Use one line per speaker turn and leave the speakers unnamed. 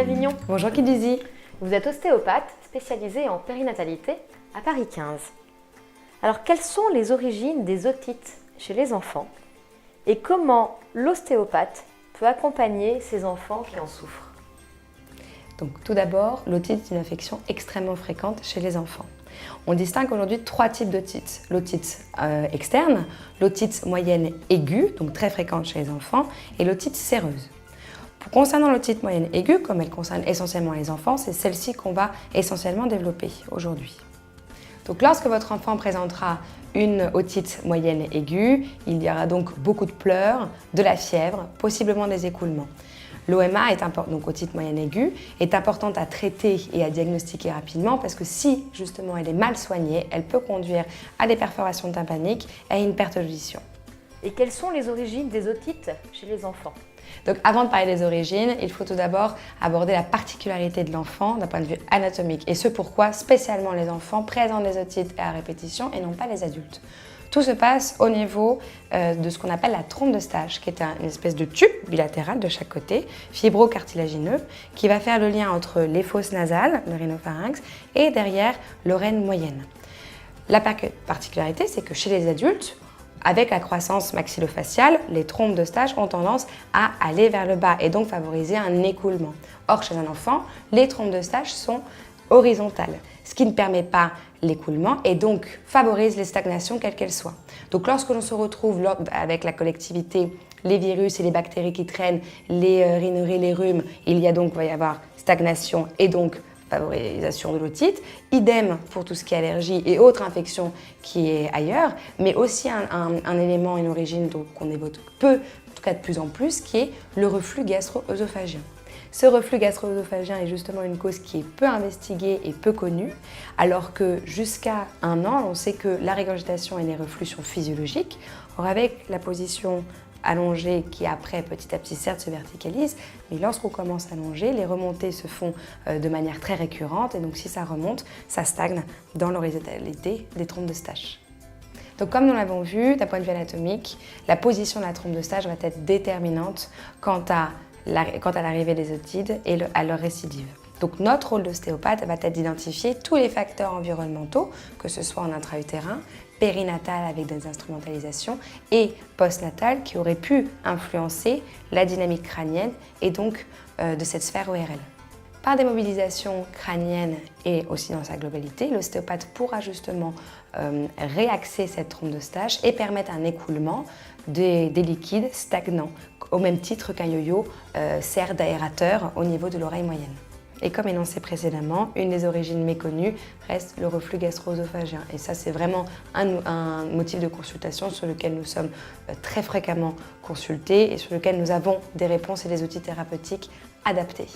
Avignon.
Bonjour Kiduzi.
Vous êtes ostéopathe spécialisé en périnatalité à Paris 15. Alors, quelles sont les origines des otites chez les enfants et comment l'ostéopathe peut accompagner ces enfants qui en souffrent?
Donc, tout d'abord, l'otite est une affection extrêmement fréquente chez les enfants. On distingue aujourd'hui 3 types d'otites. L'otite externe, l'otite moyenne aiguë, donc très fréquente chez les enfants, et l'otite séreuse. Concernant l'otite moyenne aiguë, comme elle concerne essentiellement les enfants, c'est celle-ci qu'on va essentiellement développer aujourd'hui. Donc lorsque votre enfant présentera une otite moyenne aiguë, il y aura donc beaucoup de pleurs, de la fièvre, possiblement des écoulements. L'OMA, donc otite moyenne aiguë, est importante à traiter et à diagnostiquer rapidement parce que si justement elle est mal soignée, elle peut conduire à des perforations tympaniques et à une perte d'audition.
Et quelles sont les origines des otites chez les enfants?
Donc avant de parler des origines, il faut tout d'abord aborder la particularité de l'enfant d'un point de vue anatomique et ce pourquoi spécialement les enfants présentent des otites à répétition et non pas les adultes. Tout se passe au niveau de ce qu'on appelle la trompe de Stage, qui est une espèce de tube bilatéral de chaque côté, fibro-cartilagineux, qui va faire le lien entre les fosses nasales, le rhinopharynx, et derrière l'oreille moyenne. La particularité, c'est que chez les adultes, avec la croissance maxillofaciale, les trompes de Stage ont tendance à aller vers le bas et donc favoriser un écoulement. Or, chez un enfant, les trompes de Stage sont horizontales, ce qui ne permet pas l'écoulement et donc favorise les stagnations quelles qu'elles soient. Donc lorsque l'on se retrouve avec la collectivité, les virus et les bactéries qui traînent, les rhinorrhées, les rhumes, va y avoir stagnation et donc favorisation de l'otite. Idem pour tout ce qui est allergie et autres infections qui est ailleurs, mais aussi un élément, une origine qu'on évoque peu, en tout cas de plus en plus, qui est le reflux gastro-œsophagien. Ce reflux gastro-œsophagien est justement une cause qui est peu investiguée et peu connue, alors que jusqu'à 1 an, on sait que la régurgitation et les reflux sont physiologiques. Or, avec la position allongée qui après petit à petit certes se verticalise, mais lorsqu'on commence à allonger, les remontées se font de manière très récurrente et donc si ça remonte, ça stagne dans l'horizontalité des trompes de Stage. Donc comme nous l'avons vu, d'un point de vue anatomique, la position de la trompe de Stage va être déterminante quant à l'arrivée des otites et à leur récidive. Donc notre rôle d'ostéopathe va être d'identifier tous les facteurs environnementaux, que ce soit en intra-utérin, périnatal avec des instrumentalisations et postnatal qui auraient pu influencer la dynamique crânienne et donc de cette sphère ORL. Par des mobilisations crâniennes et aussi dans sa globalité, l'ostéopathe pourra justement réaxer cette trompe de Stage et permettre un écoulement des liquides stagnants, au même titre qu'un yo-yo sert d'aérateur au niveau de l'oreille moyenne. Et comme énoncé précédemment, une des origines méconnues reste le reflux gastro-œsophagien. Et ça, c'est vraiment un motif de consultation sur lequel nous sommes très fréquemment consultés et sur lequel nous avons des réponses et des outils thérapeutiques adaptés.